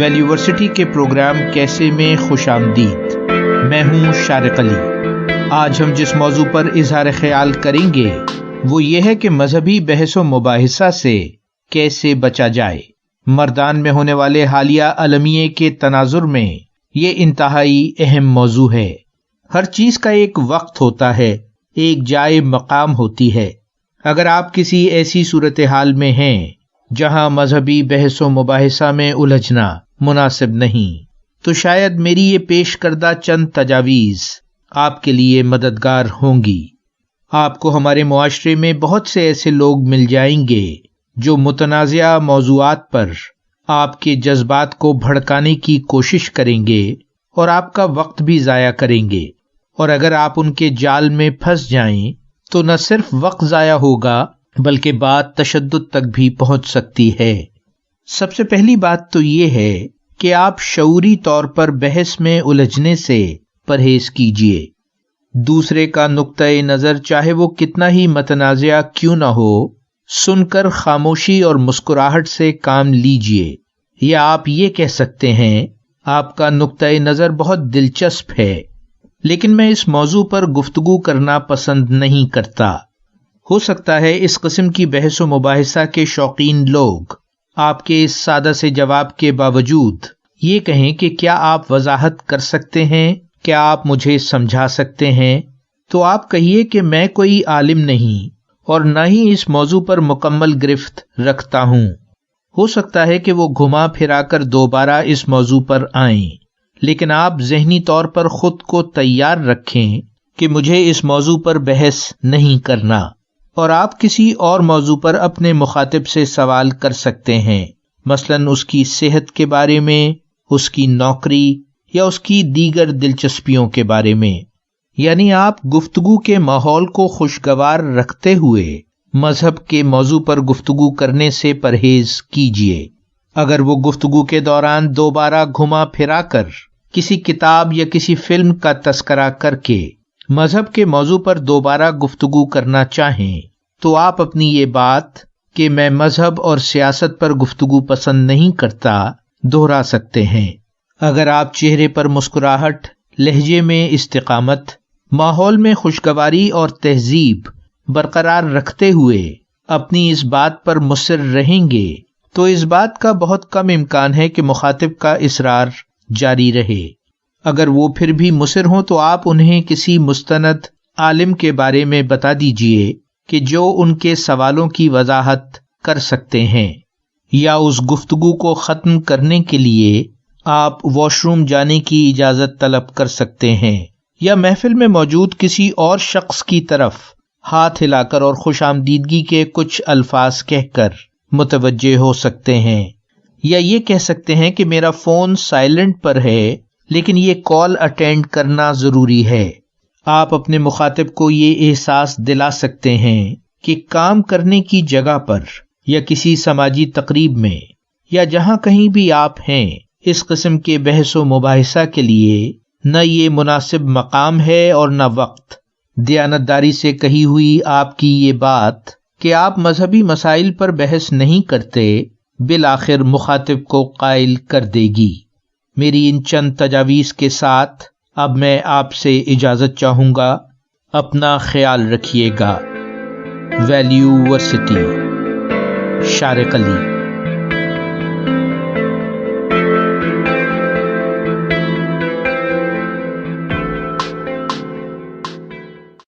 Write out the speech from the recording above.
ویلیورسٹی کے پروگرام کیسے میں خوش آمدید۔ میں ہوں شارق علی۔ آج ہم جس موضوع پر اظہار خیال کریں گے وہ یہ ہے کہ مذہبی بحث و مباحثہ سے کیسے بچا جائے۔ مردان میں ہونے والے حالیہ المیے کے تناظر میں یہ انتہائی اہم موضوع ہے۔ ہر چیز کا ایک وقت ہوتا ہے، ایک جائے مقام ہوتی ہے۔ اگر آپ کسی ایسی صورتحال میں ہیں جہاں مذہبی بحث و مباحثہ میں الجھنا مناسب نہیں، تو شاید میری یہ پیش کردہ چند تجاویز آپ کے لیے مددگار ہوں گی۔ آپ کو ہمارے معاشرے میں بہت سے ایسے لوگ مل جائیں گے جو متنازعہ موضوعات پر آپ کے جذبات کو بھڑکانے کی کوشش کریں گے اور آپ کا وقت بھی ضائع کریں گے، اور اگر آپ ان کے جال میں پھنس جائیں تو نہ صرف وقت ضائع ہوگا بلکہ بات تشدد تک بھی پہنچ سکتی ہے۔ سب سے پہلی بات تو یہ ہے کہ آپ شعوری طور پر بحث میں الجھنے سے پرہیز کیجیے۔ دوسرے کا نقطۂ نظر چاہے وہ کتنا ہی متنازعہ کیوں نہ ہو، سن کر خاموشی اور مسکراہٹ سے کام لیجیے، یا آپ یہ کہہ سکتے ہیں آپ کا نقطۂ نظر بہت دلچسپ ہے لیکن میں اس موضوع پر گفتگو کرنا پسند نہیں کرتا۔ ہو سکتا ہے اس قسم کی بحث و مباحثہ کے شوقین لوگ آپ کے اس سادہ سے جواب کے باوجود یہ کہیں کہ کیا آپ وضاحت کر سکتے ہیں، کیا آپ مجھے سمجھا سکتے ہیں؟ تو آپ کہیے کہ میں کوئی عالم نہیں اور نہ ہی اس موضوع پر مکمل گرفت رکھتا ہوں۔ ہو سکتا ہے کہ وہ گھما پھرا کر دوبارہ اس موضوع پر آئیں، لیکن آپ ذہنی طور پر خود کو تیار رکھیں کہ مجھے اس موضوع پر بحث نہیں کرنا، اور آپ کسی اور موضوع پر اپنے مخاطب سے سوال کر سکتے ہیں، مثلاً اس کی صحت کے بارے میں، اس کی نوکری یا اس کی دیگر دلچسپیوں کے بارے میں۔ یعنی آپ گفتگو کے ماحول کو خوشگوار رکھتے ہوئے مذہب کے موضوع پر گفتگو کرنے سے پرہیز کیجیے۔ اگر وہ گفتگو کے دوران دوبارہ گھما پھرا کر کسی کتاب یا کسی فلم کا تذکرہ کر کے مذہب کے موضوع پر دوبارہ گفتگو کرنا چاہیں تو آپ اپنی یہ بات کہ میں مذہب اور سیاست پر گفتگو پسند نہیں کرتا دہرا سکتے ہیں۔ اگر آپ چہرے پر مسکراہٹ، لہجے میں استقامت، ماحول میں خوشگواری اور تہذیب برقرار رکھتے ہوئے اپنی اس بات پر مصر رہیں گے تو اس بات کا بہت کم امکان ہے کہ مخاطب کا اصرار جاری رہے۔ اگر وہ پھر بھی مصر ہوں تو آپ انہیں کسی مستند عالم کے بارے میں بتا دیجئے کہ جو ان کے سوالوں کی وضاحت کر سکتے ہیں، یا اس گفتگو کو ختم کرنے کے لیے آپ واش روم جانے کی اجازت طلب کر سکتے ہیں، یا محفل میں موجود کسی اور شخص کی طرف ہاتھ ہلا کر اور خوش آمدیدگی کے کچھ الفاظ کہہ کر متوجہ ہو سکتے ہیں، یا یہ کہہ سکتے ہیں کہ میرا فون سائلنٹ پر ہے لیکن یہ کال اٹینڈ کرنا ضروری ہے۔ آپ اپنے مخاطب کو یہ احساس دلا سکتے ہیں کہ کام کرنے کی جگہ پر یا کسی سماجی تقریب میں یا جہاں کہیں بھی آپ ہیں، اس قسم کے بحث و مباحثہ کے لیے نہ یہ مناسب مقام ہے اور نہ وقت۔ دیانتداری سے کہی ہوئی آپ کی یہ بات کہ آپ مذہبی مسائل پر بحث نہیں کرتے بالآخر مخاطب کو قائل کر دے گی۔ میری ان چند تجاویز کے ساتھ اب میں آپ سے اجازت چاہوں گا۔ اپنا خیال رکھیے گا۔ ویلیورسٹی، شارق علی۔